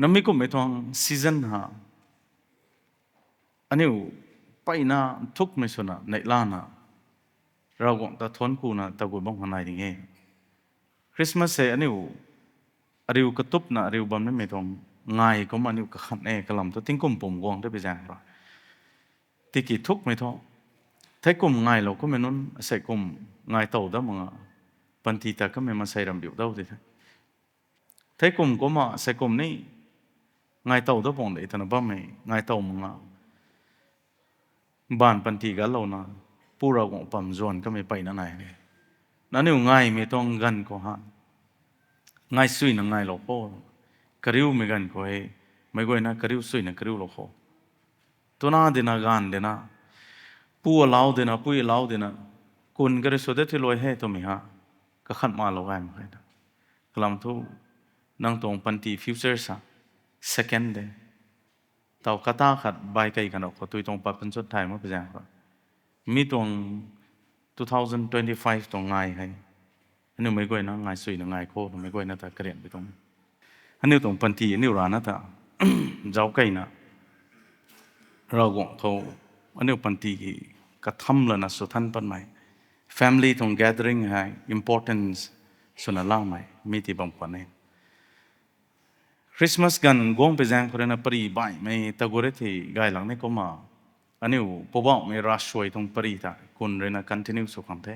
น้ำมิกุมไม่ทองซีซันฮะอันนี้ไปน่าทุกไม่สนะในล้านฮะเราก็ตะทนกูนะตะกุยบ้องข้างในอย่างเงี้ยคริสต์มาสอันนี้อริวกระตุบนะอริวบัมไม่ทองง่ายก็มันอยู่กับขันกระลำตัวติ้งกุมปุ่มกวางได้ไปแจ้งเราที่กี่ทุกไม่ทองถ้ากุมง่ายเราก็ไม่นู้นใส่กุมง่ายโตได้มั้งปันทีแต่ก็ไม่มาใส่รำเดียวได้ดิถ้ากุมก็มาใส่กุมนี่ง่ายโตได้ปองเลยแต่นะบ้าไม่ง่ายโตมั้งบ้านปันทีกันเรานะผู้เราของปั๊มจวนก็ไม่ไปนั่นไหนเลยนั่นนี่ง่ายไม่ต้องกันก็ฮะง่ายสุดนะง่ายหลอกพ่อกระริวไม่กันก็ให้ไม่ก็นะกระริวสุดนะกระริวหลอกพ่อตัวน่าเดนะกันเดนะผู้เล่าเดนะผู้เล่าเดนะคุณก็ได้สุดที่ลอยให้ตัวมีฮะก็ขัดมาเราไงมั้งนะกลัมทุนั่งตรงปันทีฟิวเจอร์sa second dayตาวคาตาขัดใบไก่กันออกตัวตรงปัจจุบันสุดท้ายมั้งเป็นยังไงมีตรง2025ตรงไงให้อันนี้ไม่ก็นะไงสุยนะไงโคตรไม่ก็นะแต่เกลียดไปตรงอันนี้ตรงปันทีอันนี้ร้านนะแต่เจ้าไก่นะเราก็เขาอันนี้ปันทีกระทำเลยนะสุดท้ายปันใหม่ family ตรง gathering ให้ importance ส่วนละล่างใหม่มีที่บางปันเองคริสต์มาสกันกงไปแจ้งคนนั้นปรีใบไม่ตะกุเรที่ไกหลังนี่ก็มาอันนี้พอบอกไม่รัชช่วยตรงปรีตาคนเรนะ continue สุขังเท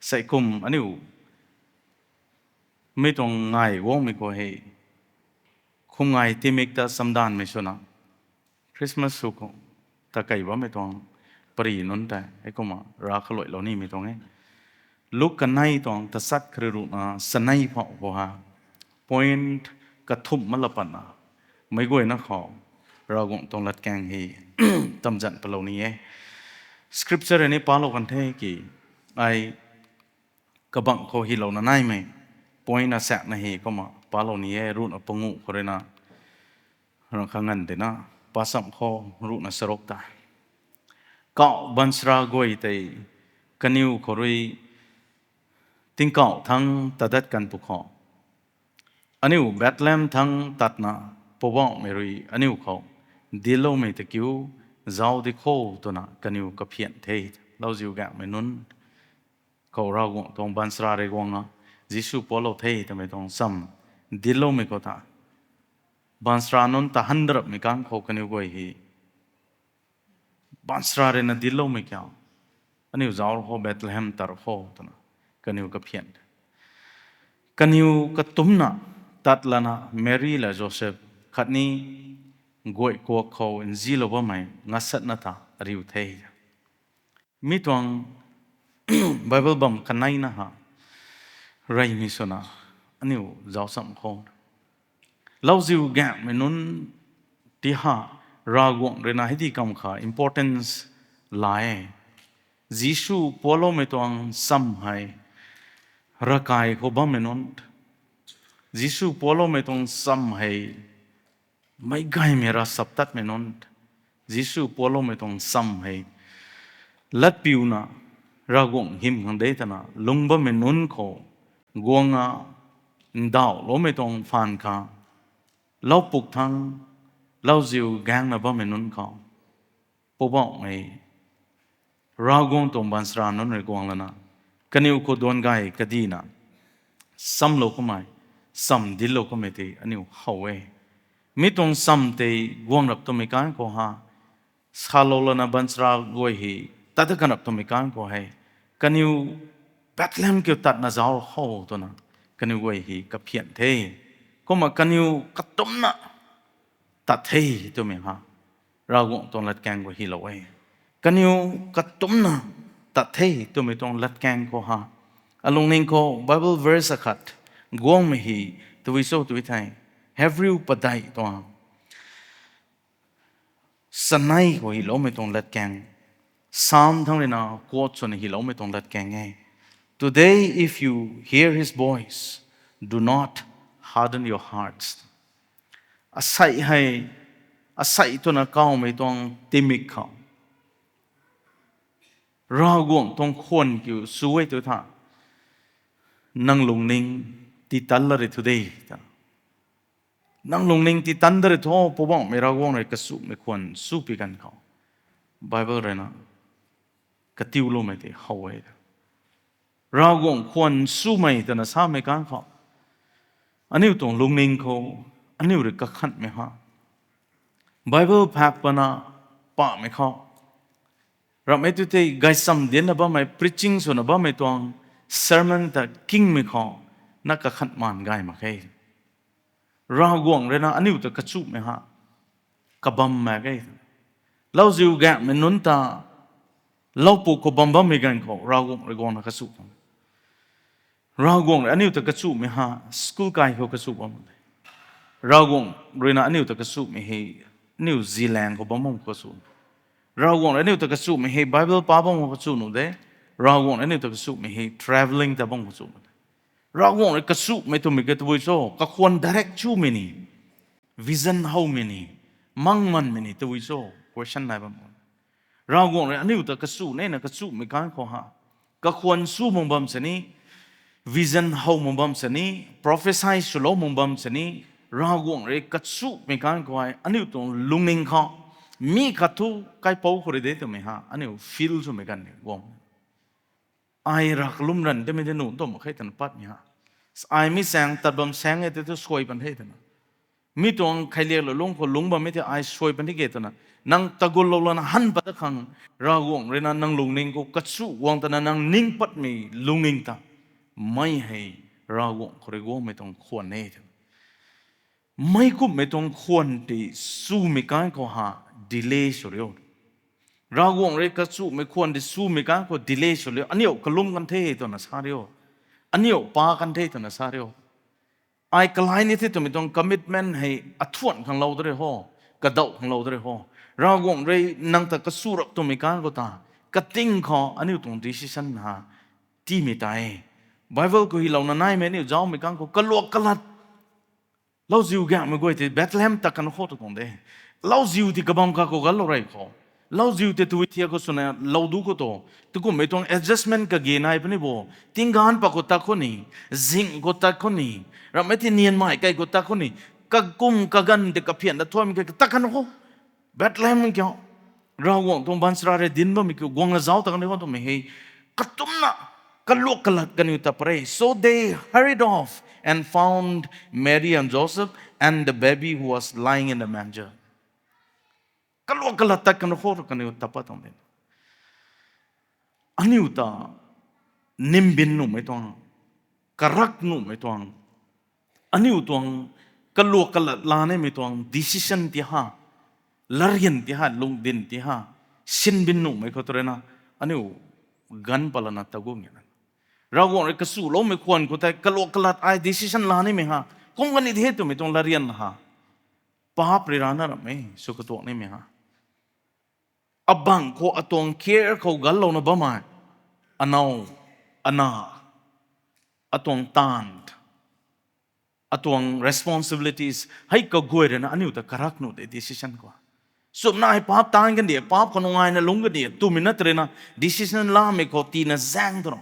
ใส่คุมอันนี้ไม่ต้องง่ายวงไม่ก็ให้คุมง่ายที่มิกตาสัมดานไม่ชนะคริสต์มาสสุขตะไก่ว่าไม่ต้องปรีนั่นแต่ไอ้ก็มารักลอยเหล่านี้ไม่ต้องไงลูกกันในต้องตัดสัตว์ครูนะสนัยพอพอฮะ point กระทุบมันละปันนะไม่กลัวนะขอเราคงต้องรัดแกงให้ตำจันปะเหล่านี้scripture นี้ปาโลกันเทกี่ไอกระบังโคฮิเหล่านั้นไหม point น่ะแสกนะเฮก็มาปาเหล่านี้รุ่นอปงูคนเลยนะเราขังเงินเดนะภาษาโครุ่นน่ะสรกตาก็บันสระกวยแต่กันนิวขรุยติงเก่าทั้งตัดกันปุกขออันนี้แบทเลมทั้งตัดนะพบว่าไม่รู้อันนี้เขาดิโลไม่ตะกิ้วเจ้าดิโคตัวน่ะกันนิวกับเพียนเทเราจิวแกไม่นุนเขาเราตรงบันสระเรื่องอ่ะจิสุพอเราเทแต่ไม่ต้องซ้ำดิโลไม่ก็ตาบันสระนุนตา100ไม่กันเขากันนิวก็ฮีบันสระเรื่องนั้นดิโลไม่กี่อันนี้เจ้าเขาเบทเลมตาร์โคตัวน่ะกันนิวกับเพียนกันนิวกับตุ้มน่ะตัดละนะแมรี่และโจเซฟขัดนี้กวยกวกเขาอินซีโลบะไหมงัดสัตนาตาริวเทย์มีตวงไบเบิลบัมกันไหนนะฮะไรมิสนะอันนี้เจ้าสัมโคนเราจิวแกมนุนที่ฮะรากวงเรน่าให้ดีคำค่ะ importance หลายจิชูพอลไม่ตวงสัมให้รักใครเขาบ้าไม่นุนจิสุพอลไม่ต้องซ้ำให้ไม่ไกลเมื่อสับตัดไม่นนจิสุพอลไม่ต้องซ้ำให้ลัดปิวนะรากงหิมขังเดตนะลุงบ่ไม่นนเขากวงอ่ะดาวเราไม่ต้องฟันเขาเราปลุกทั้งเราจิวแกงนะบ่ไม่นนเขาพบบอกไงรากงตรงบันสรานนเลยกวงแล้วนะกันนิวโคดวนไกกดีนะซ้ำโลกไม่ซ้ำดิลโลก็ไม่ตีอันนี้เขาเองมิตรงซ้ำตีกวงรับตัวไม่กันก็ฮะสาโลลนะบันสระกวยฮีตัดกันรับตัวไม่กันก็ให้กันนิวแบทเลมเกี่ยวตัดนะเจ้าเขาตัวนะกันนิวกวยฮีกับเพียนเทก็มากันนิวกัดต้มนะตัดเทตัวไม่ฮะเราคงต้องรัดแกงกวยฮีเราเองกันนิวกัดต้มนะตัดเทตัวไม่ต้องรัดแกงก็ฮะอารมณ์นี้ก็ Bible verse ขัดกวงไม่ฮีตัววิโซตัววิทัย Every ปัจจัยตัวสนัยก็ฮีเราไม่ต้องลัดแกงซ้ำทั้งเลยนะโคตรส่วนฮีเราไม่ต้องลัดแกงไง Today if you hear His voice do not harden your hearts อาศัยให้อาศัยตัวนักเก่าไม่ต้องติมิกเขาเรากวงต้องคนอยู่สวยตัวท่านั่งลงนิ่งที่ตัลละเลย today นั่งลงนิ่งที่ตันเดอร์ท้อพบว่าไม่ราวงเลยกระสุไม่ควรสู้ปีกันเขาไบเบิลเลยนะกระติวลงไม่ได้เขาไว้ราวงควรสู้ไม่แต่น่ะสามไม่กันเขาอันนี้ตรงลงนิ่งเขาอันนี้เรื่องกักขันไม่ฮะไบเบิลพับปนะปะไม่เขาเราไม่ตุเตะไกด์สัมเดียนนะบ้าไม่ preaching ส่วนนะบ้าไม่ตวง sermon แต่ king ไม่เขานักกักขันมันไกมาแค่ราวงเลยนะอันนี้อุตกระชุบไหมฮะกบัมมาไงเราจิวแกมันนุนตาเราปลูกกบัมบัมไม่กันเขาราวงเลยกองนักกระชุบราวงเลยอันนี้อุตกระชุบไหมฮะสกูลไกด์เขากระชุบบ้างราวงเลยนะอันนี้อุตกระชุบไม่ให้นิวซีแลนด์เขาบัมบัมกระชุบราวงเลยอันนี้อุตกระชุบไม่ให้ไบเบิลป้าบัมกระชุบนู่นเด้ราวงเลยอันนี้อุตกระชุบไม่ให้ traveling แต่บัมกระชุบเราวงเลยกระสุไม่ต้องมีกระตุ้ยโซ่ก็ควร direct ชูมินี vision how many มั่งมันมินีตุ้ยโซ่ question ไหนบ้างเราวงเลยอันนี้อุตกระสุเนี่ยนะกระสุไม่การขอหาก็ควรสู้มงบัมสนี vision how มงบัมสนี prophesy สุโลมงบัมสนีเราวงเลยกระสุไม่การขอให้อันนี้อุตลุงนิงเขามีขัดทุกใครปูคนเดียวตัวไม่หาอันนี้ feel สุไม่กันเนี่ยวงไอรักลุ่มรันแต่ไม่ได้หนุนตัวมันแค่ตันปัดเนี่ยไอไม่แสงตัดบำแสงไอ้ตัวสวยปันเทศนะมีตัวใครเรียกหรือลุงคนลุงบ่ไม่ได้ไอสวยปันที่เกตนะนังตะกุลลนะหันปัดขังราวงเรนันนังลุงนิงกูกัดสู้วงตนะนังนิ่งปัดมีลุงนิงตาไม่ให้ราวงคนเรียกว่าไม่ต้องควรเนตไม่กูไม่ต้องควรที่สู้ไม่การก็หาดีเลย์สุดยอดราวงเรียกสู้ไม่ควรที่สู้ไม่การก็ดีเลย์สุดยอดอันนี้ก็ลุ่มกันเทตัวนะสาเดียวอันนี้ปากันเทตัวนะสาเดียวไอ้กลายนี่ที่ตัวไม่ต้อง commitment ให้อัตวนของเราด้วยห่อกระดกของเราด้วยห่อราวงเรียนั่งแต่กระสู้รับตัวไม่การก็ตากระติ้งขออันนี้ตรง decision หาที่ไม่ตายไบเบิลก็ให้เราหน้าไม่เนี่ยจ้าไม่การก็กระลวกกระลัดเราจิวแกไม่ก็ที่เบธเลมตะกันโคตรตรงเด้เราจิวที่กระบังก็กระลวกไรเขาเราจิวที่ตัวที่ก็สุนัยเราดูก็โตตุกุไม่ต้อง adjustment ก็เกณฑ์ไหนเป็นบ่ทิ้งงานปะก็ตาคนนี้ซิงก็ตาคนนี้เราไม่ที่เนียนไม่ไกลก็ตาคนนี้ก็กุมก็กันเด็กก็เพียนแต่ทั่วมันก็ตากันโคเบธเลมมันเกี่ยวเราหวังตรงบันสระเรดินบ่มีก็หวังละเจ้าตะกันเลยว่าตรงไม่ให้กระตุ้มนะกระลวกกระลัดกันอยู่ตะเปรย์ so they hurried off and found Mary and Joseph and the baby who was lying in the mangerกลวกกลัดตะกันโคตรกันอยู่ตะปะตรงนี้อันนี้อุตานิมบินนุ่มไม่ต้องกระรักนุ่มไม่ต้องอันนี้อุตวงกลวกกลัดลาเนี่ยไม่ต้อง decision ที่ฮะลาเรียนที่ฮะลงดินที่ฮะสินบินนุ่มไม่เข้าตัวนะอันนี้กันปลานาตะกุงอย่างนั้นเราบอกเลยกระสู้ล้มไม่ควรก็แต่กลวกกลัดไอ้ decision ลาเนี่ยไม่ฮะคงกันนี่เหตุไม่ต้องลาเรียนฮะป้าปริรานะหรือไม่สุขตัวนี่ไม่ฮะabang ko atong care ko galaw na ba man anaw ana atong tant atong responsibilities hay ka goy na aniu ta karak no de decision ko so na ay pap tan kan dia pap ko ngai na lung dia 2 minute re na decision la me ko ti na zang to no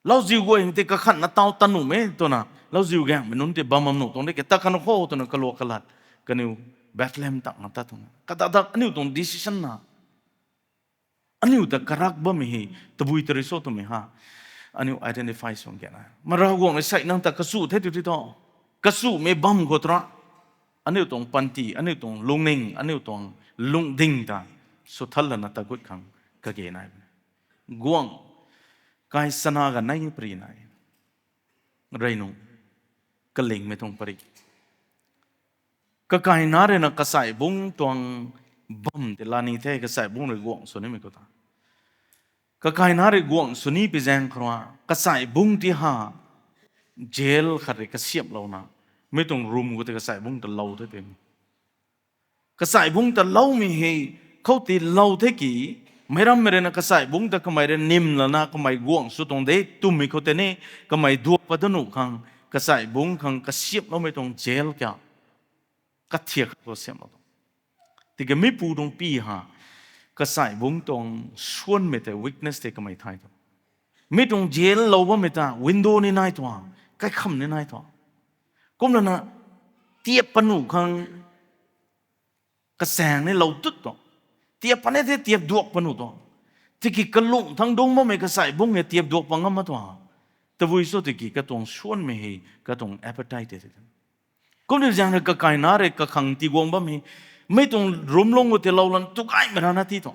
lao jiu go ing te ka khan na taw tanu me to na lao jiu ga me nun te bamam no tong de ke ta kan ho to na kalo kalat kaniu Bethlehem tak ngata tu, kata tak ni utong decision na, ani uta karak ba mihi, tabui teriso tu miha, ani identify song kena, marawong esai nang tak kasu te tu tu, kasu me bam kotra, ani utong panti, ani utong lungning, ani utong lungding ta, so thalan na takut kang kagenai, guang, kai sanaga nai pri nai, rainu, kaling me tong pari. Kakay na rin ang kasaibong tuang bam de lani te kasaibong rin guwang suni mi kota. Kakay na rin guwang suni pizeng krwa kasaibong ti ha jail kare kasyap law na. May tong room ko te kasaibong talaw te tem. Kasaibong talaw mi he kau ti law te ki mayram mere na kasaibong ta kamay rin nim na kamay guwang sutong de tumi ko te ne kamay duwa pa danu kang kasaibong kang kasyap law may tong jail kya. Kathia ko siya mo. Tiga may pudong piha kasay bung tong suan mete weakness te kamay tayo. May tong jail lawa meta window ni na ito kay kam ni na ito. Kung na เตียบปนุขังกระแสงในเราตุดต่อเตียบปนเนี่ยเตียบดวกปนุต่อที่กิกลุงทั้งดงบ่ไม่กระใส่บุ้งเนี่ยเตียบดวกปังงมาตัวแต่วุ้ยสุดที่กิกระตรงชวนไม่ให้กระตรง appetite เด็ดก็เดี๋ยวอย่างนั้นก็กายนาเรก็ขังตีกวงบ่ไม่ต้องรุมลงว่าที่เราลันทุกไอ้ไม่ทันทีต่อ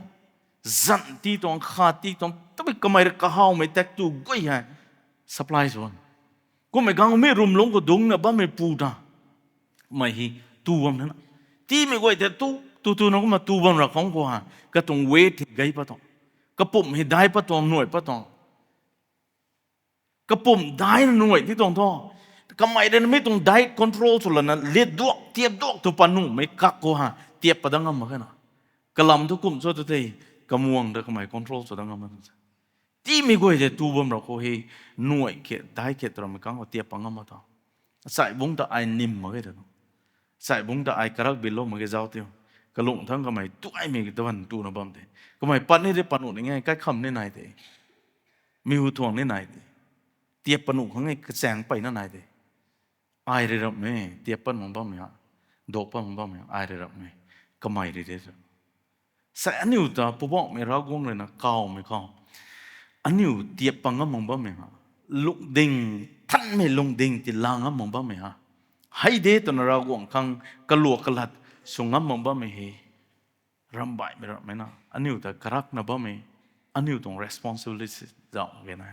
จันทีต่อขาดทีต่อแต่ไม่ก็ไม่ได้ก็หาวไม่แตกตัวก็ยัง supply ส่วนก็ไม่กังไม่รุมลงก็ดงนะบ่ไม่ปูนะไม่ฮีตัวมันนะที่ไม่ก็แต่ตัวนั้นก็มาตัวมันรักของกูฮะก็ต้องเวทไกลปะต่อก็ปุ่มให้ได้ปะต่อหน่วยปะต่อก็ปุ่มได้หน่วยที่ต้องท่อก็ไม่ได้ไม่ต้องได้ control สุดแล้วนะเลียดดวกเทียบดวกตัวปนุไม่กักกูฮะเทียบปะดังงามมาแค่น่ะก็ลำทุกกลุ่มสุดที่ก็ม่วงแต่ก็ไม่ control สุดดังงามมาที่ไม่ก็แต่ตัวมันรักกูให้หน่วยเกตได้เกตตัวไม่กังก็เทียบปะงามมาต่อใส่บุ้งแต่ไอ้นิ่มมาแค่เดียวใส่บุ้งแต่ไอ้กระรักบิลโลมาแค่เจ้าเดียวก็ลงทั้งก็ไม่ตัวไอ้มีตัววันตัวน่ะบ้างเดียก็ไม่ปัดนี่ได้ปัดหนุนยังไงใกล้คำนี่ไหนเดียมีหูทวงนี่ไหนเดียเทียบปนุของไงกระแสงไปนั่นไหนเดียไอ้เรื่องนี้เทียบปันของบ้างไหมฮะดอกปันของบ้างไหมไอ้เรื่องนี้ก็ไม่ได้เดียวใส่อันนี้อุตส่าห์ปุ๊บไม่รักวงเลยนะก้าวไม่ก้าวอันนี้เทียบปังกับมองบ้างไหมฮะลุกดิ่งท่านไม่ลงดิ่งติลางกับมองบ้างไหมฮะให้เดตนรักวงคังกลัวกลัดส่งกับมองบ้างไหมเฮรำบายไม่รับไหมนะอันนี้อุตส่าห์กรักนะบ้างไหมอันนี้ต้อง responsibility จะเอาไงนะ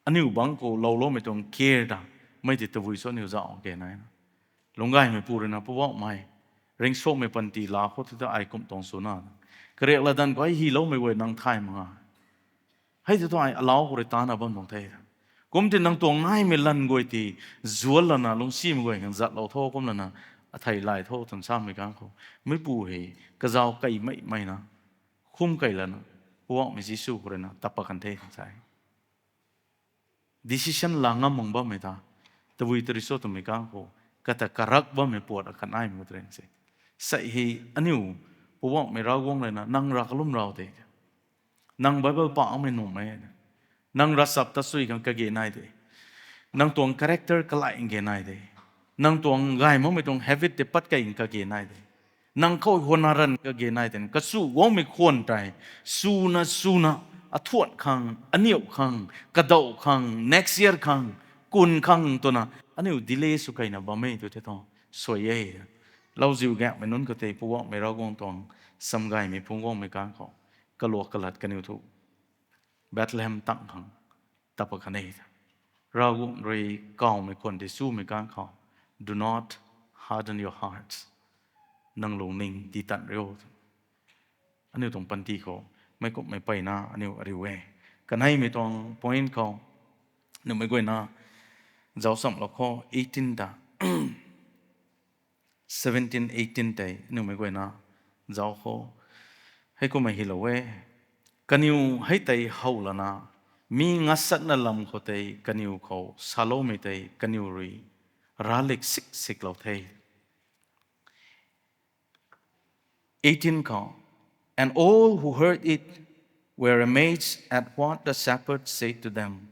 อันนี้บางคนเราไม่ต้อง care นะไม่ติดตัววิสุทธิ์นี่จะเอาไงนะลงง่ายไม่พูดเลยนะเพราะว่าไม่เร่งโซ่ไม่ปันตีลาเขาที่จะไอ้กุมตองสุนันก็เรียกละดันก็ไอ้ฮีโร่ไม่เว้ยนั่งไทยมั้งให้ที่ตัวไอ้ลาวเขาเรียกตาหน้าบ้านตองไทยกุมที่นั่งตองง่ายไม่ลันกวยที่จวนละนะลงซีมกวยกันจัดเราโทษกุมละนะไทยไล่โทษทั้งสามไม่กันเขาไม่ปูเหก็จะเอาไก่ไม่นะคุ้มไก่ละนะพวกไม่ซิสู้เลยนะตับปะกันเททั้งใจdecision หลังมองบ้าไม่ตาแต่วิตริโซตุไม่กังเขาก็แต่กรักบ้าไม่ปวดกันไอ้ไม่ตรงสิใส่ให้อันนี้พวกไม่รักวงเลยนะนั่งรักลุ่มเราเด็กนั่งไบเบิลป่าไม่หนุ่มไหมนั่งรักสับตัดสุยกันก็เกณฑ์ได้นั่งตัว character ก็ไล่เกณฑ์ได้นั่งตัวง่ายมั้งไม่ต้อง habit เด็ดปัดกันก็เกณฑ์ได้นั่งเข้าหัวนารันก็เกณฑ์ได้ก็สู้วงไม่ควรใจสู้นะอทวดขังอันนี้ขังกระโดดขัง next year ขังกุนขังตัวน่ะอันนี้ดีเลยสุขัยนะบ่ไม่ตัวเท่าสวยเย่เราจิวแกไม่นุ่นก็เตะพวกไม่รักวงตองสมกายไม่พุ่งวงไม่กางเขากระโหลกกระลัดกันอยู่ทุกแบทเลมตั้งขังตับปะกันเองเราเรียก้าวไม่ควรที่สู้ไม่กางเขา do not harden your hearts นั่งลงนิ่งตีตันเร็วอันนี้ตรงปันตีเขาไม่ก็ไม่ไปนะอันนี้อะไรเว้ยกันให้ไม่ต้อง point เขาหนึ่งไม่ก็นะเจ้าสมเราข้อ18ด่า17 18day หนึ่งไม่ก็นะเจ้าข้อให้ก็ไม่หิลเว้ยกันอยู่ให้ใจเขาละนะมีงัดสักนั่นลำเขาใจกันอยู่เขาสโลไม่ใจกันอยู่รีราเล็กสิกเราใจ18เขาand all who heard it were amazed at what the shepherds said to them.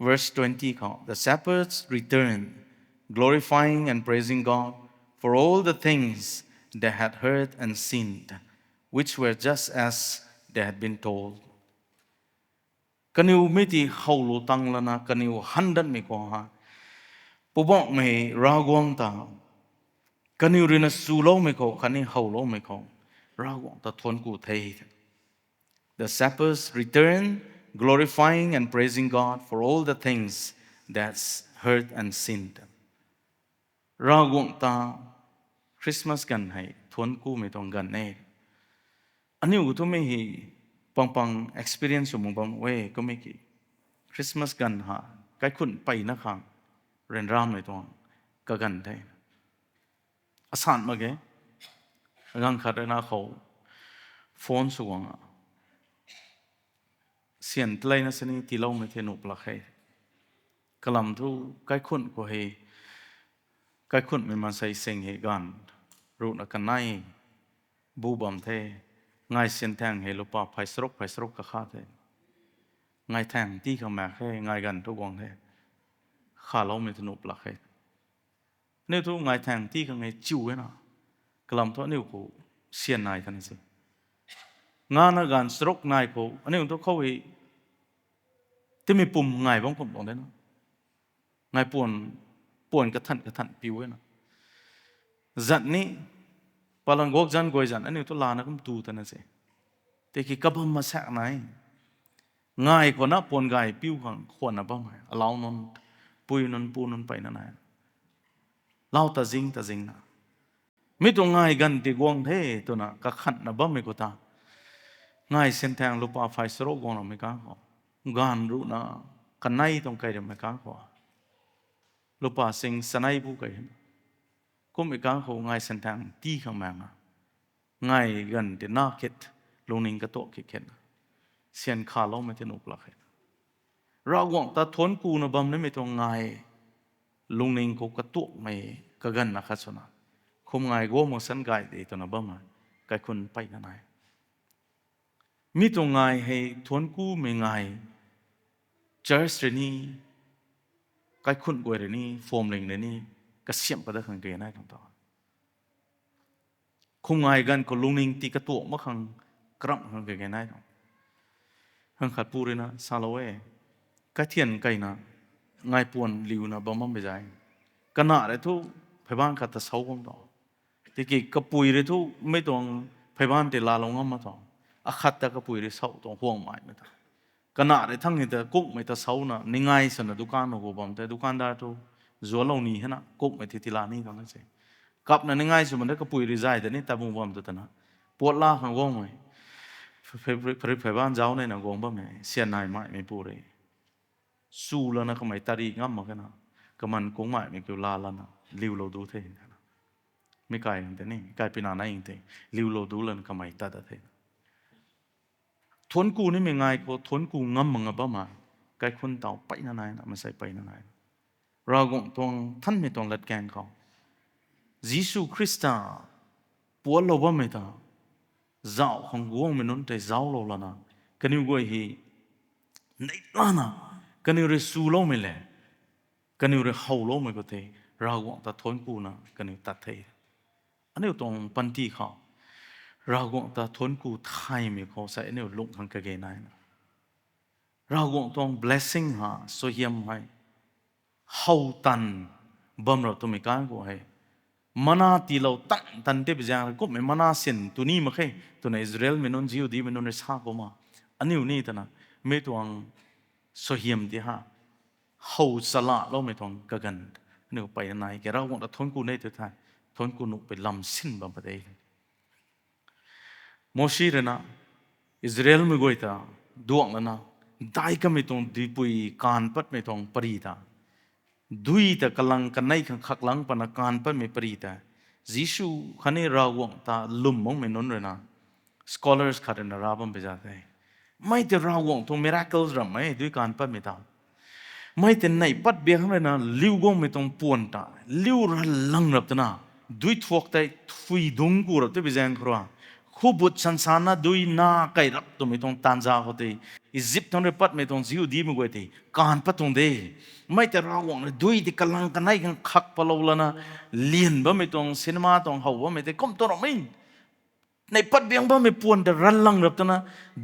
Verse 20, the shepherds returned, glorifying and praising God for all the things they had heard and seen, which were just as they had been told. Kaniu miti haulu tang lana kaniu handan mi ko ha. Pubok me ragwang ta. Kaniu rina sulo me ko kani haulo me ko. Ragwang ta thon ku thei. The shepherds returned, glorifying and praising God for all the things that's heard and seen. Ragwang ta Christmas gan hai thon ku me tong gan ne. Ani utu me hi pang experience mong bang we ko me ki Christmas gan ha kai khun pai na khang ren ram me tong ka gan thai. Asan ma ge gang khat na kho phone suwangเสียน tlai na sani ti lo me the nu pla khai kalam thu kai khun ko he kai khun me man sai seng he gan ru na kan nai bu bam the ngai sian thang he lo pa phai srok ka kha the ngai thang ti ka ma khe ngai gan to gong the kha lo me the nu pla khai nếu thu ngài thằng tí cái ngày chịu ấy nào cái làm thôi nếu cô xiên này thằng gì ngã nó gan stroke này cô nếu thu khâu ấy thì mình bùm ngài bông cũng懂đấy nó ngài buồn cái thận piu ấy nó giận ní palang gok jan goi jan nếu thu là nó cũng tu thằng gì thì cái cấp mà sạc này ngài còn nó buồn ngài piu hàng khuẩn là bao ngày lao non pui non pu non phải nó này lao ta zing na mi tu ngai gan ti gong the tu na ka khat na ba mi ko ta ngai sen thang lupa phai sro gong na mi ka ko gan ru na kanai tong kai de mi ka ko lupa sing sanai bu kai ko mi ka ko ngai sen thang ti khang ma nga ngai gan ti na ket loning ka to ki ken sian kha lo me ti nuk la khet ra gong ta thon ku na bam ne mi to ngai lungning ko ka to mai ka gan na kha sona không ngài gom một sân gai để tụi nó bơm mà cái con bay nó này mi tụi ngài hay thuần cú mình ngài church này cái con quay này form linh này cái xiêm cái đó khang cái này thằng đó không ngài gan có lung linh thì cái tổ mất khang cắm khang cái này thằng khang khát pu rồi na sao vậy cái thiền cái na ngài buồn liu na bơm bơm bây giờ cái nọ đấy thu phải ban cả ta xấu không đó thì cái bụi đấy thu mấy tuồng phải ban để la lông mà thôi khát ta cái bụi đấy xấu tuồng hoang mãi mà thôi cái nọ đấy thằng người ta cúc mấy ta xấu nè nên ngay sân là dukan nó của bom thế dukan đó thu rửa lâu nỉ hết nè cúc mấy thì la nỉ thằng cái gì cặp này nên ngay sân mình đấy cái bụi đấy dài thế này ta bung bom thế nè bột la hàng gong mày phải ban giáo này là gong bom mày xiên này mãi mày bụi đấy su là nó không mày ta đi ngắm mà cái nào cái mình cũng mãi mày kêu la là nó liu lâu đủ thếไม่ไกลแต่นี่ไกลไปนานนั่นเองลิวโลดูเลยก็ไม่ตัดแต่ทวนกูนี่ไม่ง่ายก็ทวนกูงั้มมึงอะบ้ามาไกลคนเต่าไปนั่นไหนนะมันใส่ไปนั่นไหนเราคงต้องท่านไม่ต้องลัดแกนเขายิสุคริสต์ปวดเราบ้าไม่ตาเจ้าของกูไม่นุ่นแต่เจ้าเราละนะกันอยู่กูเฮในล้านนะกันอยู่เรื่องสู้เราไม่เลยกันอยู่เรื่องเขาเราไม่ก็เทเราคงต้องทวนกูนะกันอยู่ตัดเทอันนี้ตรงปันทีเขาเราคงต้องทนกูไทยมีเขาใส่เนี่ยลุกทางกระเกนายเราคงต้อง blessing ฮะสวยงามให้เฮาตันบ่มเราตัวมีการกูให้มานาตีเราตันเทปจางก็ไม่มานาเส้นตัวนี้มาแค่ตัวในอิสราเอลไม่นนจิวดีไม่นนในซากูมาอันนี้อยู่นี่แต่นะไม่ต้องสวยงามที่ฮะเฮาสละเราไม่ต้องกระกันนี่ไปไหนแกเราคงต้องทนกูในตัวไทยทนกูนุไปลำสิ้นบางประเทศโมชีเรนะอิสราเอลไม่กวยตาดวงแล้วนะได้ก็ไม่ต้องดีปุยการปัดไม่ต้องปรีตาดุยแต่กำลังกันในขักหลังปนการปัดไม่ปรีตายิสุขันนี้เราวงตาลุ่มมองไม่นนเลยนะ scholars ขัดในราบัมไปจากไหนไม่แต่เราวงตรง miracles หรือไม่ด้วยการปัดไม่ตาไม่แต่ในปัดเบียงเลยนะลิ้วกงไม่ต้องปวนตาลิ้วรันลังรับตานะด้วยทวกแต่ฟุยดุงกูรับที่ไปแจ้งครัวคู่บุตรสันสานะด้วยนาไก่รับตัวไม่ต้องตันจาเขาตีอียิปต์ตอนนี้ปัดไม่ต้องซิวดีมึงไว้ตีการปัดตรงเดไม่แต่เราหวังเลยด้วยที่กำลังกันให้กันขักปลาวละนะเลียนบ่ไม่ต้องซีนีมาต้องเขาบ่ไม่แต่ก้มตัวเราไม่ในปัดเบียงบ่ไม่ปวนแต่รันลังรับตัวนะ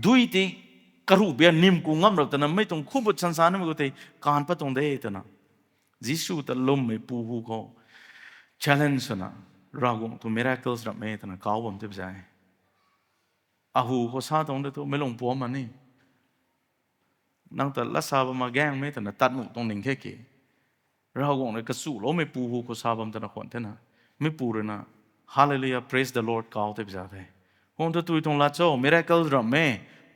ด้วยที่กระรูเบียนิมกูงำรับตัวนะไม่ต้องคู่บุตรสันสานะมึงไว้ตีการปัดตรงเดตัวนะยิสุแต่ลมไม่ปูหูเขาchallenge นะเราคงตัว miracles รับไม่แต่นะก้าวผมจะไปใช่อาหูเขาซาตรงนี้ตัวไม่ลงปัวมันนี่นั่งแต่ละซาบมาแกงไม่แต่นะตัดหนุตรงหนึ่งแค่กี่เราคงเลยกระสุเราไม่ปูหูเขาซาบมแต่นะคนเท่านะไม่ปูเลยนะ hallelujah praise the Lord ก้าวจะไปใช่คงจะตุยตรงละโจ้ miracles รับไม่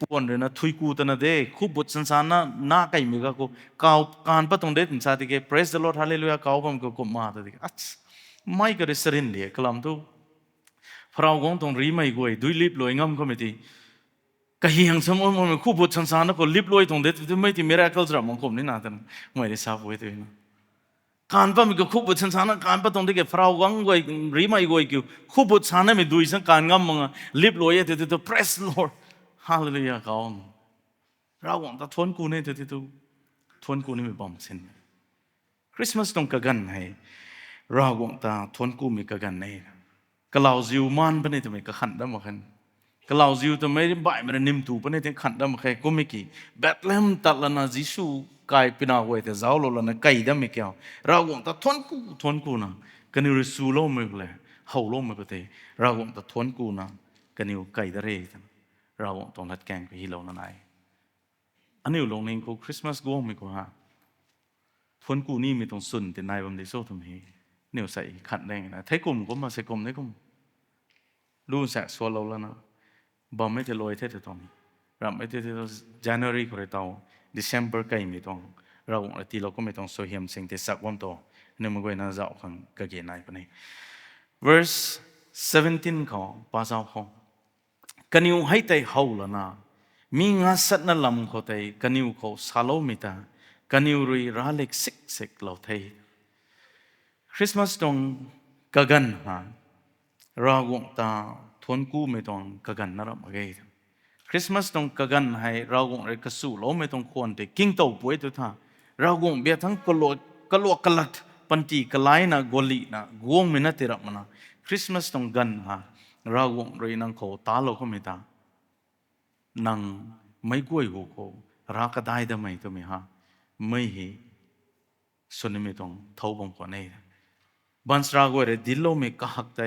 ปวนเลยนะทุยกูแต่นะเด้คู่บุตรสันสานนะน่าไก่มีก็กูก้าวการปะตรงเด็ดถึงซาติเก praise the Lord hallelujah ก้าวผมก็กุมมาตัวเด็กไม่ก็ได้สรินเลยกลามตัวพระองค์ต้องรีไม่กวยด้วยลิบลอยงำก็ไม่ดีก็เฮียงสมมติมันคู่บุตรสันสานนะก็ลิบลอยตรงเด็ดที่ไม่ที่มิราเคิลส์ระมังคมนี่นาแต่ไม่ได้ทราบไว้ตัวนะการปะมันก็คู่บุตรสันสานนะการปะตรงที่แกพระองค์กวยรีไม่กวยกิ้วคู่บุตรสันนะไม่ดูสังการงำมึงลิบลอยที่ตัว praise Lord hallelujah เขาเราหวังแต่ทนกูเนี่ยที่ตัวทนกูนี่ไม่บอมเส้นคริสต์มาสต้องกันให้ รากงตาทวนกูมีกะกันเน่กะเหล่าซิวมันปะเนี่ยทำไมกะขันดำมาคันกะเหล่าซิวทำไมบ่ายมันนิมตูปะเนี่ยถึงขันดำมาคันกูไม่กี่เบตเลมตัดละนะยิสูกายปินาไว้แต่เจ้าโลละนะไก่ดำไม่เกี่ยวรากงตาทวนกูนะกันอยู่สูโลไม่เลยเฮาโลไม่ก็เตะรากงตาทวนกูนะกันอยู่ไก่ดะเรย์รากงตองทัดแกงไปฮิโลนั่นไงอันนี้ลงในกูคริสต์มาสกูไม่กูฮะทวนกูนี่มีตรงสุนแต่นายบัมเดโซทำไมเนี่ยใส่ขัดแดงนะไทยกลุ่มก็มาใส่กลุ่มไทยกลุ่มรู้สึกสวรรค์แล้วนะบอมไม่จะลอยเท่าตอนเราไม่จะJanuary ก็ได้ต่อ December ก็ไม่ต้องเราที่เราก็ไม่ต้องโซเฮียมสิ่งที่สักวันต่อเนี่ยมันก็น่าจะเอาขังกระเกยนายปนี่ verse 17เขาภาษาเขากันอยู่ให้ใจเขาแล้วนะมีงาสัตนั่นลำเขาใจกันอยู่เขาสาโลมิตากันอยู่รุยราเล็กสิกเราเทคริสต์มาสตรงกะกันฮะรากงตาทวนกู้ไม่ต้องกะกันนั่นหรอกไงคริสต์มาสตรงกะกันให้รากงเรกสู้เราไม่ต้องควรแต่กิ้งโตป่วยตัวท่ารากงเบียทั้งกลัวกลัดปันตีกลายนะกอลีนะกวงไม่น่าติรับมันนะคริสต์มาสตรงกันฮะรากงเรนังเขาตาโลก็ไม่ตานังไม่กลัวอยู่เขารักได้ทำไมตัวไม่ฮะไม่เห็นส่วนนี้ไม่ต้องเท่าบงคนนี้บันสระก็เรดิลโลไม่กักใจ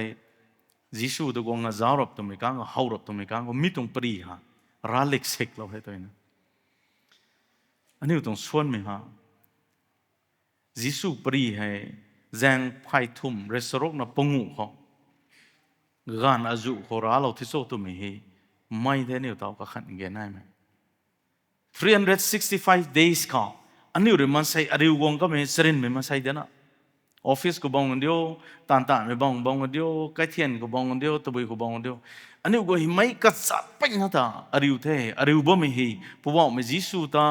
ยิสูตัวกงจารบตัวไม่กังหาวรบตัวไม่กังก็มิตรงปรีฮะราเล็กเสกเราให้ตัวนี้อันนี้ต้องส่วนไหมฮะยิสูปรีให้แจงไพ่ทุ่มเรสโรกนับปงูเขางานอาจุเขาราเราที่โซตัวไม่ให้ไม่ได้เนี่ยตัวก็ขันเงินได้ไหม365 days เขาอันนี้เรื่องมันใส่อาริวกงก็ไม่สรินไม่มาใส่เดนะออฟฟิศก็บังกันเดียวต่างๆไม่บังกันเดียวใกล้เทียนก็บังกันเดียวตะบุยก็บังกันเดียวอันนี้ก็หิไม่กัดสัตว์ไปนะตาอาริวเทอาริวบ่ไม่หิเพราะว่าไม่ยิสูตา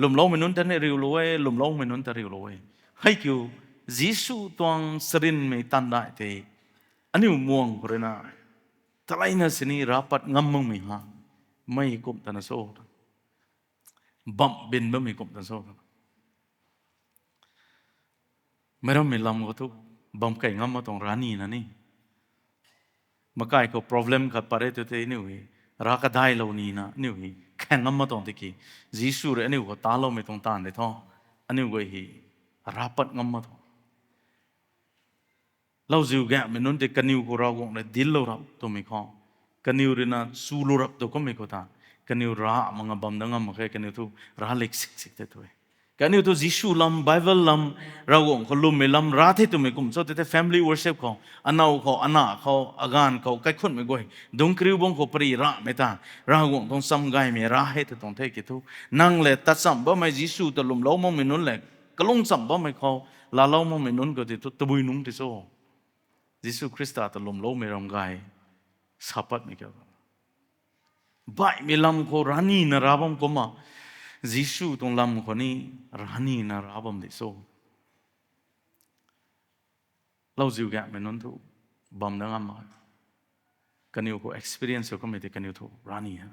ลมเล่าไม่นุนแต่เนี่ยอาริวรวยลมเล่าไม่นุนแต่อาริวรวยให้คิวยิสูตัวสรินไม่ตันได้เทอันนี้ม่วงเลยนะทลายน่ะสินี่ราปัดงำมึงไม่ฮะไม่กุมตันโซ่บัมบินบ่ไม่กุมตันโซ่ไม่ต้องมีลำก็ทุกบัมไก่งำมาตรงร้านนี้นะนี่มาไก่ก็ problem กับปาร์ตี้ตัวเองนี่วิรักได้เรานี่นะนี่วิแข่งงำมาตรงที่กี่ยิสูเรนี่ก็ตาเราไม่ตรงตานเลยท้ออันนี้ก็ฮีราปัดงำมาตรงเราจิวแกไม่นุ่นแต่กันนิวก็เราก็เนี่ยดิลเรารับตัวไม่ข้อกันนิวเรน่าสู้เรารับตัวก็ไม่ก็ตากันนิวรามังบัมดังงำมาแค่กันนิวทุราเล็กสิกตัวกันนิวตัวยิสูลำไบเบิลลำเราก็คนลุมไม่ลำราที่ตัวไม่กุมสุดแต่ family worship เขาอันเอาเขาอันน่ะเขาอาการเขาใครคนไม่ก่อยดงคริวบงเขาปรีระไม่ตาเราก็ต้องซ้ำไงไม่ราให้ตัวต้องเทกิทุนั่งเลยตัดซ้ำบ่ไม่ยิสูตัวลุมเล่ามองไม่นุ่นเลยก็ลงซ้ำบ่ไม่เขาลาเล่ามองไม่นุ่นก็ติดตัวบุยนุ่งที่โซ่ยิสูคริสต์ตัวลุมเล่าไม่รำไงสับปัดไม่เกี่ยวบ่ายไม่ลำเขารานีนราบมก็มายิสูตรงลำคนนี้รานีนาราบมดิโซเราจิวแกไม่นนทุบำดังมากันอยู่ก็ experience ก็ไม่ได้กันอยู่ทุรานีฮะ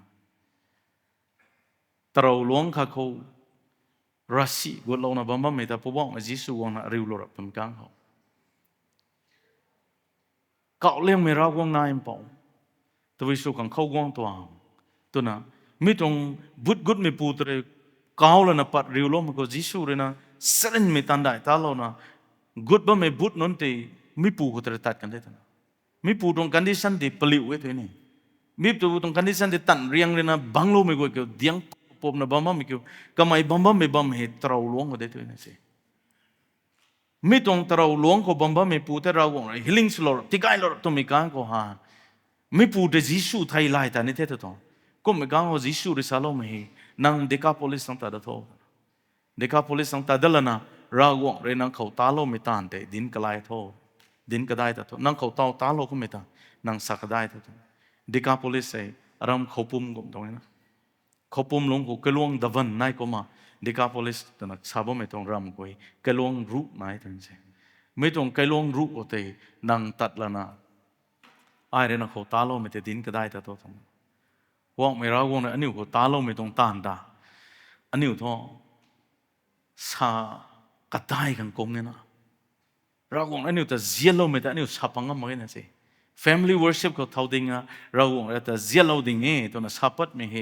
แต่เราหลวงข้าเขารัสซีกุลเราหน้าบำไม่ได้พบว่ายิสูวงน่ะริวโลรับเป็นกังเขาเขาเลี้ยงไม่รักวงนายมั้งตัวยิสูกังเขาวงตัวน่ะไม่ต้องบุดกุดไม่พูดเลยก้าวแล้วนะปัดริวโลมันก็ยิสูเลยนะเส้นไม่ตันได้ตาเรานะกุดบ่ไม่บุดนั่นที่ไม่พูดก็จะตัดกันได้ทั้งไม่พูดตรงกันที่สันติปลิวไว้ตัวนี้ไม่พูดตรงกันที่สันติตันเรียงเลยนะบังโลไม่ก็เกี่ยวเดียงปมนะบัมไม่เกี่ยวก็ไม่บัมไม่บัมเหตุเราหลวงก็ได้ตัวนี้สิไม่ต้องเราหลวงก็บัมไม่พูดแต่เราหลวงเลย healing slow ที่ใกล้เราตัวไม่กางก็หาไม่พูดแต่ยิสูไทยไล่แต่นี่เท่าตัวก็ไม่กางว่ายิสูริซาโลไม่นั่งเด็กโพลิสตั้งแต่เด็กเด็กโพลิสตั้งแต่เด็กแล้วนะเราหลวงเรนังเขาตาโลไม่ตานแต่ดินก็ไล่โทดินก็ได้แต่นั่งเขาตาโลก็ไม่ตานนั่งสักได้แต่เด็กโพลิสเองรำเขาปุ่มก็ตรงนี้นะเขาปุ่มลงเขาเกลวงดัวันนายก็มาเด็กโพลิสแต่นักสาวไม่ต้องรำก็เกลวงรูปนายทั้งสิ้นไม่ต้องเกลวงรูปก็แต่นั่งตัดแล้วนะไอ้เรนังเขาตาโลไม่แต่ดินก็ได้แต่ตัวทั้งว่างไม่รักว่างเนี่ยอันนี้เขาตาโลไม่ต้องตานตาอันนี้ท้อสากัดได้กันกงเนี่ยนะ เราวงอันนี้แต่เจียโลไม่แต่อันนี้สับปังงั้นมั้งนะสิ family worship ก็เท่าดิ่งอ่ะเราวงแต่เจียโลดิ่งเองตัวนั้นสับปัดไม่เฮ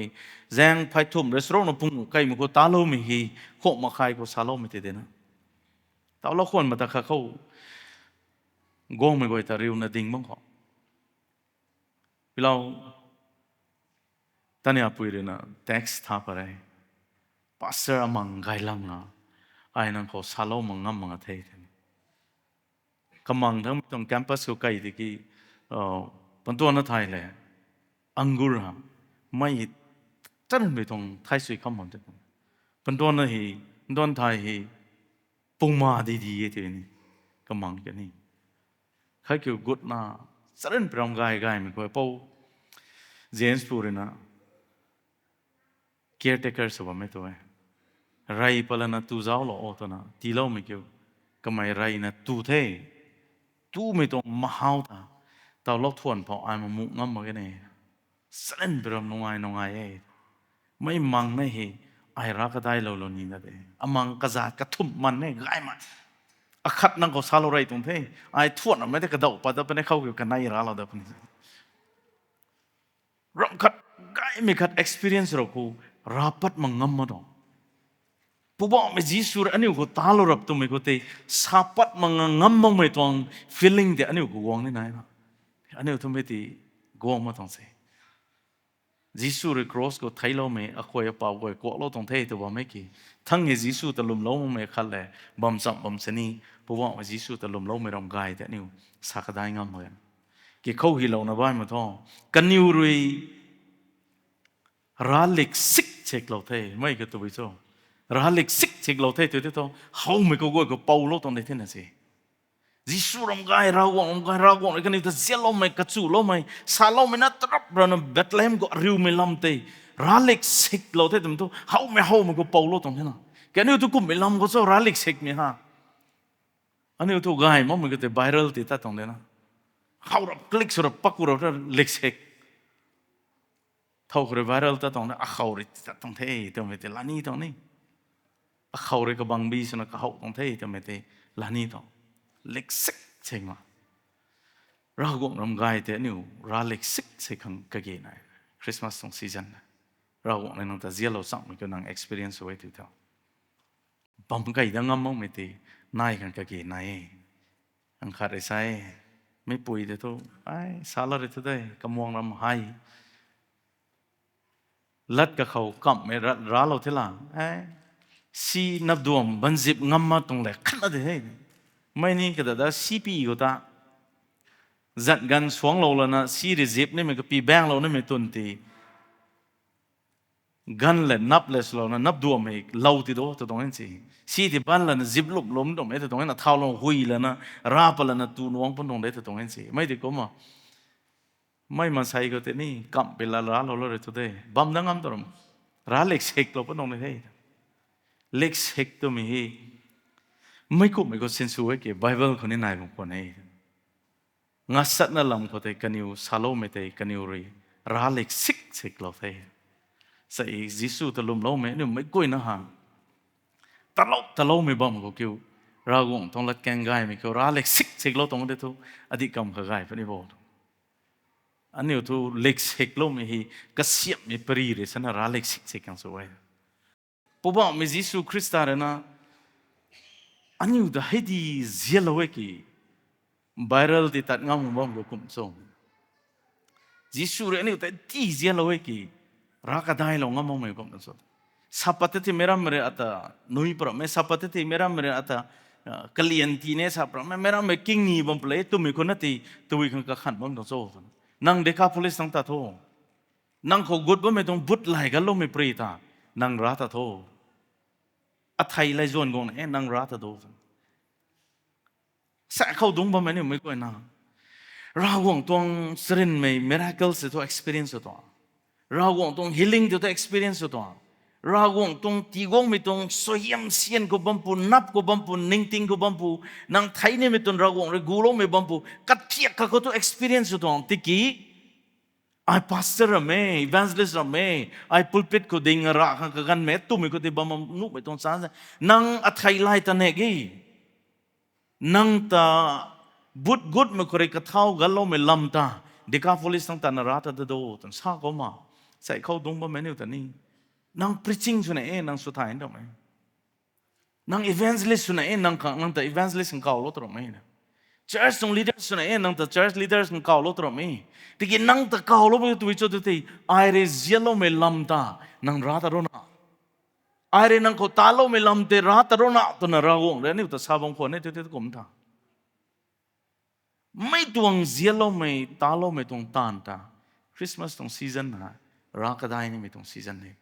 แจงไปทุ่มรีสอร์ทนปุ่งใครมันก็ตาโลไม่เฮโคมาใครก็ซาโลไม่ติดนะแต่เราควรมาตะเขาโกงไม่ก็แต่เรียวน่ะดิ่งบ้างเขาเราตอนนี้อาปุยเรนะ text ท่าไปเลย pastor มังไกลังนะไอ้นั่นเขาซาโลมังงั้มมังเทยกำมังทั้งตรงแคมปัสก็ใกล้ที่กี่ปันตัวนั้นไทยเลยอังกุระไม่จันไม่ตรงไทยสวยคำมันเด็กปันตัวนั้นเฮปันตัวไทยเฮปุ่งมาดีๆที่นี่กำมังแค่นี้ใครเกี่ยวกุดนะจันเป็นรำไก่ไม่ค่อยพอเจนส์พูดนะ caretaker สบายไม่ตัวไรพลันนะตูเจ้าหล่อตัวนะทีเล่าไม่เกี่ยวก็ไม่ไรนะตูเท่ตูไม่ต้องมาหาวตาตาลอกทวนพอไอ้มามุงั้มมาแค่นี้สั่นเป็นรำน้องไอ้ไม่มังไม่เฮไอ้รักก็ได้เรานี่นะเด้อมังกระจาดกระทุ่มมันเนี่ยง่ายมากขัดนั่งก็ซาโลไรตรงเท่ไอ้ทวนไม่ได้กระโดดไปแต่เป็นเข้าเกี่ยวกันในร้านเราเด้อพนี่รำขัดง่ายไม่ขัด experience เราคูrapat mengamadong. Pubak mejisur ani ko talo rap tu me ko te sapat mengamong me tuang feeling de ani ko wong ni nai ba. Ani tu me ti gong ma tong se. Jisur cross ko thailo me akhoi pa ko lo tong thei tu ba me ki. Thang nge jisu ta lum lo me khal le bam sam bam sani pubak jisu ta lum lo me rom gai de ani sakadai ngam mo. Ki khau hi lo na ba ma thong. Kaniu rui ralik sik chek lo thay mấy cái tụi cho ralik sik chek lo thay tụi đó hậu mấy cái cái bao lo tông này thế nào gì Giêsu làm gai rau quăng cái này ta giết lo mấy cái chủ lo mấy sa lo mấy nó trap rồi nó Bethlehem có riu mấy lăm tây ralik sik lo thay tụi đó hậu mấy cái bao lo tông thế nào cái này tụi cũng mấy lăm có sao ralik sik mấy ha anh ấy tụi gai mà mấy cái viral thì ta tông đấy na hậu rập click rồi bắt rồi lik sik thâu cái viral ta tông đấy khâu rồi ta tông thế tao mới thế là ni tông này khâu rồi cái băng bi xong cái hậu tông thế tao mới thế là ni tông lịch sử chênh mà ra gọng làm gai thế nhiều ra lịch sử sẽ không cái gì này Christmas trong season ra gọng này nó ta giết lâu xong mình cho năng experience vậy thì thôi bấm cái đang ngâm mông mới thế này cái gì này anh khát để say mấy bụi thế thôi ai sao là thế đây cầm muông làm hay lát cái khẩu cầm mấy ra lâu thế là si nắp đuông bắn dịp ngâm mà tung lại khát là thế mấy ní cái đó CP của ta giận gan xuống lâu là na si để dịp này mình cái pi bang lâu này mình tuần thì gan là nắp là lâu na nắp đuông mình lâu thì đó tôi nói gì si thì ban là dịp lúc lốm đó mấy tôi nói là thao lâu hui là na rap là na tu nuông phân đồng đấy tôi nói gì mấy thì có mà mấy mà sai cái thế này cầm về là ra lâu rồi tôi bấm đang ngắm tôi ra lịch sek lâu phân đồng đấy thế lịch sek tôi mình mấy có sense ấy cái Bible của nên này một con này ngắt sát nó làm có thể cái nhiều Salome thế cái nhiều rồi ra lịch sek lâu thế sai Giêsu ta lùm lâu mấy nếu mấy coi nó hàng ta lâu mấy bấm có kêu ra gọng thong lát keng gai mấy kêu ra lịch sek lâu thong đấy thôi adi cầm cái gai phải đi bộ anh yêu tu lịch sek lâu mấy cái xiêm mấy peri rồi sao nó ra lịch sek càng số vậy bố bảo mấy Giêsu Christa rồi na anh yêu đã hay đi giết lâu ấy kì viral thì tận ngâm bom của cụm sông Giêsu rồi anh yêu đã đi giết lâu ấy kì ra cái đai lâu ngâm bom của cụm sông sapate thì mera mera ata nui pro me sapate thì mera mera ata kalianti ne sapra me mera me king ni bom play tu me kona ti tu wi kan khan bom dong so nang deka police nang ta tho nang kho gut bom me dong but lai ga lo me prita nang ra ta tho a thai lai zon gong e nang ra ta do sa khâu đúng bom me ni me ko na ra wong tong srin me miracles to experience to ra wong tong healing to experience to ra wong tong tigong mi tong soyam sian ko bampu nap ko bampu ningting ko bampu nang thai ne mi ton ra wong re gulo me bampu kat thiak ka ko to experience to tiki ai pastor me evangelist me ai pulpit ko ding ra ka gan me tu mi ko te bam nu me tong sa nang athai lai ta ne gi นังตาบุดกุดไม่เคยกระเท่ากันเราไม่ลำตาเด็กอาฟลิสตั้งแต่นราตะโดตั้งซาก็มาใส่เข้าตรงบ่แม่นิวแต่นี่นาง preaching สุนัยนางสุดท้ายนั่นไหมนาง evangelist สุนัยนางแต่ evangelist ของเขาเราตรงไหมนะ church ตรง leaders สุนัยนางแต่ church leaders ของเขาเราตรงไหมที่กินนางแต่เขาเราไม่ตัวจุดที่ไอเรเซียเราไม่ลำตานางราตะโรนะไอเรนางเขาตาเราไม่ลำแต่ราตะโรนะตัวน่ะเราวงเรนี่แต่ชาวบางคนเนี่ยที่กลุ่มท่าไม่ตวงเสียเราไม่ตาเราไม่ตวงตานตาคริสต์มาสตรงซีซันนะรักได้นี่ไม่ตรงซีซันนี้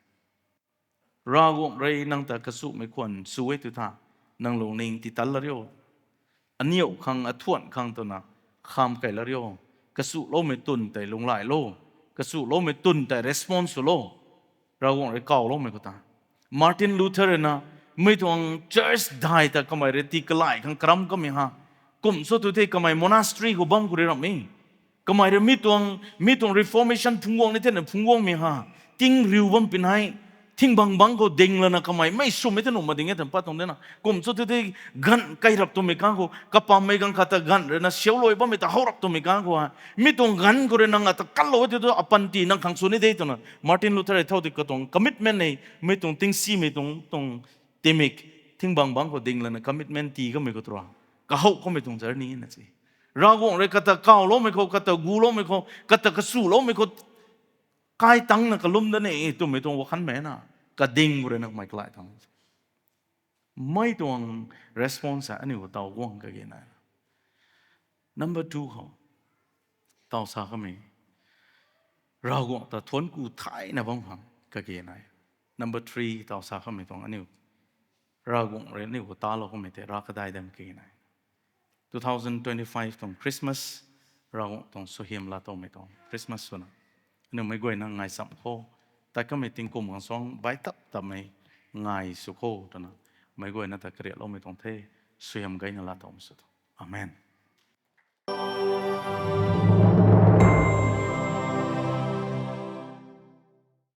เราวงเรนังแต่กระสุไม่ควรสวยตุท่านังลงนิ่งติตัลละเรียวอันเนียวขังอัทวนขังตัวน่ะข้ามไก่ละเรียวกระสุเราไม่ตุนแต่ลงหลายโลกระสุเราไม่ตุนแต่ response โลเราวงเรเก่าเราไม่ก็ตามาร์ตินลูเทอร์นะไม่ตวง church ได้แต่ก็ไม่เรติกลายขังกรัมก็ไม่ฮะกุมสุดที่ก็ไม่ monastery กูบังกูเรื่องนี้ก็ไม่ได้มีตวง reformation พุ่งวงนี่เท่านั้นพุ่งวงมีฮะทิ้งริวบังเป็นไงทิ้งบางก็ดิ่งแล้วนะก็ไม่สุ่มไม่เท่านั้นมาดิ่งเท่านั้นป้าตรงนี้นะกุมสุดที่กันใครรับตัวไม่กันกูกับปามไม่กันขัดกันเรนะเชียวลอยบ้าไม่ตาเขารับตัวไม่กันกูฮะมีตวงกันกูเรนังอ่ะตะกัลโลที่ตัวอปันตีนังขังสุนิเดตัวนั้นมาร์ตินลูเทอร์เท่าที่ก็ตรง commitment นี่ไม่ตวงทิ้งซีไม่ตวงเตมิกทิ้งบางก็ดิ่งแล้วนะ commitment ตีก็ไม่ก็ตัวก็เขาก็ไม่ตรงใจนี้นะสิเราวงเลยก็ตะเก่าล้มไม่เขาก็ตะกูล้มไม่เขาก็ตะกระสู้ล้มไม่เขากายตั้งนะก็ล้มนั่นเองตัวไม่ตรงว่าขันแม่น่ะก็ดิ่งเลยนะไม่กลายทั้งไม่ตรง response อันนี้ว่าเตาว่างก็เกินนะ number two เขาเตาสาก็มีเราวงแต่ทวนกูไทยนะบ้างฟังก็เกินนะ number three เตาสาก็มีตรงอันนี้เราวงเรื่องนี้ว่าตาเราก็ไม่แต่รักได้เดิมเกินนะ2025ตรงคริสต์มาสเราตรงสุหิมลาตรงไม่ตรงคริสต์มาสส่วนนึกไม่กวยนั่งไงสัมโพแต่ก็ไม่ติงกุมของสองใบตับแต่ไม่ไงสุโขตัวนั้นไม่กวยนั่นแต่เกลียดเราไม่ตรงเทสุหิมไกนั่นลาตรงสุดอาเมน